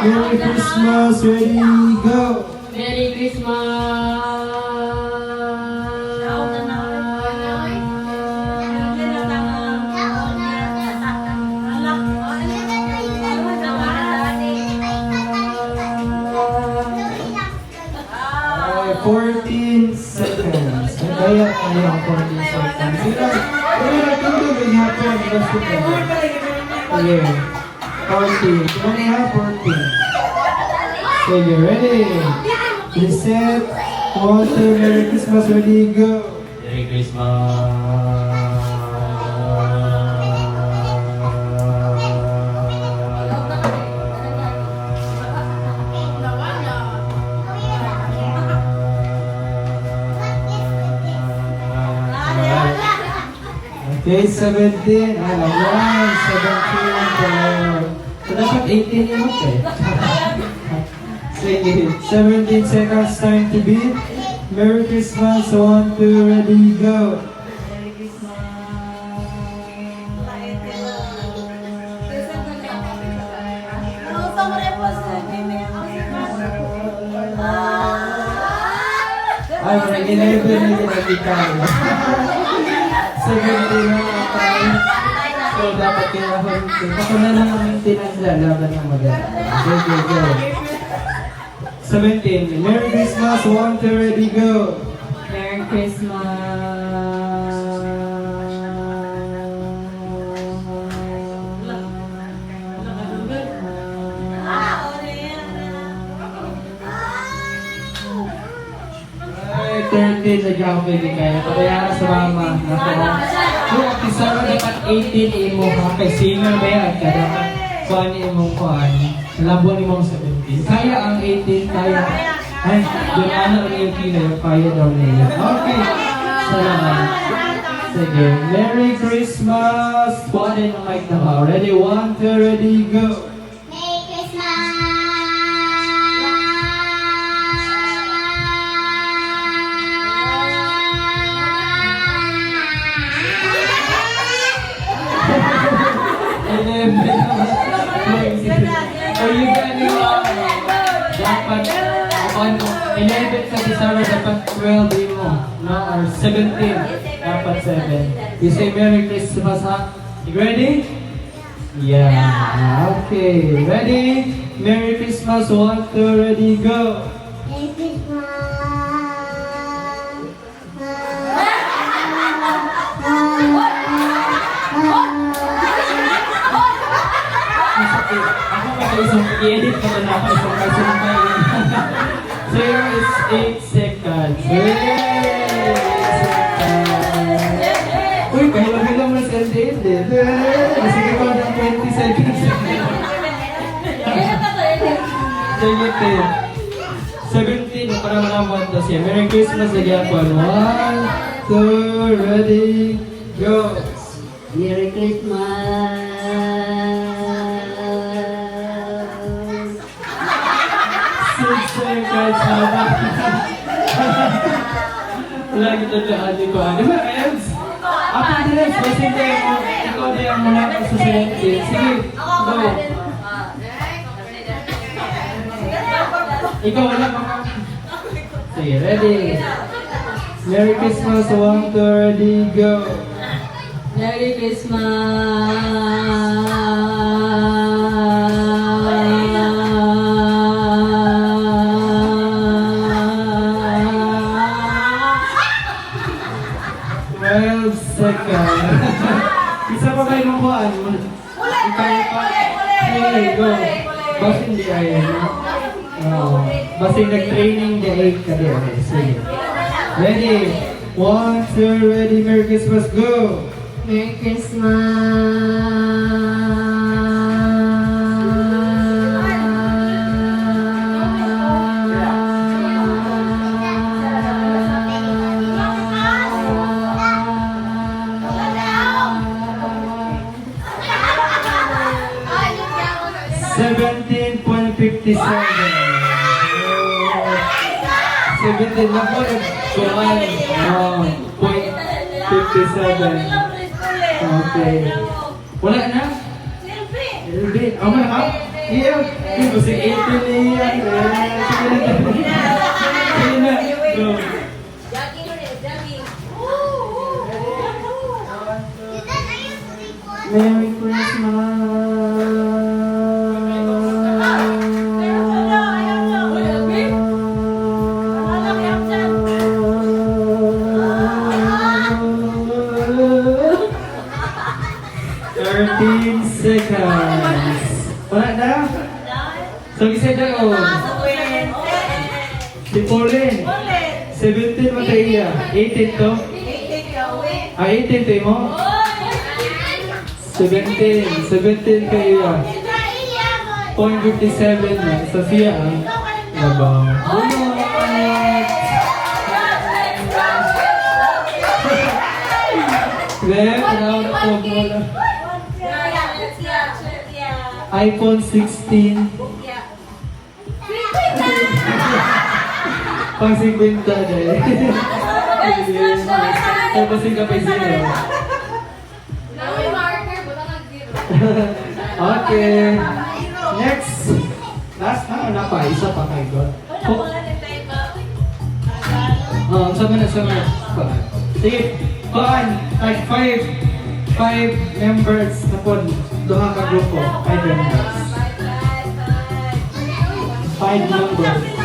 Merry Christmas, ready, go! Merry Christmas! Ay, 14 seconds. Kaya ang 14 seconds. Sila, tulog yung hapon. Okay. 14. Kung na 14. Sige, ready? Reset. Water, Merry Christmas, ready, go! Merry Christmas. Okay, 17. Ayan, 17. So, dapat 18 yung eh. Sige, 17 seconds time to beat. Merry Christmas, 1, 2, ready, go! Ay, ginagawa na yung nagkikay. 17 na tayo. So, dapat kinahon. Ako na lang ang maintenance na laban ng maganda. Go, go, go. 17. Merry Christmas, 1, 2, ready, go! Merry Christmas! Ay, 13 na dyan ako kaya. Pabayaan sa mama. Kung isa na dapat 18 imo ha. Kay singer ba yan? Kaya dapat kuhan imong kuhan. Labuan imong 17. Kaya ang 18, kaya. Ay, yung ano yung kino, kaya daw niya. Okay. Salamat. Sige. Merry Christmas! Kuhan din ang mic na ba? Ready? 1, 2, ready, go! Merry Christmas! So you can dapat 11 sa December dapat 12 mo, no? Or 17 dapat 7. You say Merry Christmas, ha? You ready? Yeah. Okay. Ready? Merry Christmas. 1, 2, ready, go. Merry Christmas! Ako makaisang i-edit ko na ako isang kasumpay. Zero is 8 seconds. Yay! 8 seconds. Uy, kahila-hila mo sa edit. Sige ko ng 20 seconds. Sige, 17 para malaman to siya. Merry Christmas again po. 1, 2, ready, go! Merry Christmas! 6 seconds na. Lagi ito dyan ko. Di ba, Ems? Ako din, Ems. Basta tayo mo. Ikaw din ang muna sa susunod. Sige, go. Ikaw wala pa. Sige, ready. Merry Christmas. 1, 2, ready, go. Merry Christmas! 12 seconds. Isa pa kayo makuhaan? Ikaw pa. Sige, go. Basta hindi ayun. Basta nag-training di ay ka di. Sige. Ready? 1, 2, ready. Merry Christmas, go! Merry Christmas! $17.57. 17 lang po. Kuhan. 0.57. Okay. Wala na? Little bit. Oh my God. Iya, ibu si 18 iya. Sige na. Go. Merry Christmas. 13 seconds. Wala na? So, isa na o. Si Pauline. 17 mataya. 18 to? 18 to mo? 17 kayo. 0.57 na. Sofia ang labang. Then, round of bola. iPhone 16. Pang 50 dahil. Tapos yung kapay zero. Okay. Next. Last na. Ano pa? Isa pa kay God. Sama na. Sige. Kuhaan. Like 5 members na po. Duha ka grupo. 5 members. 5 members.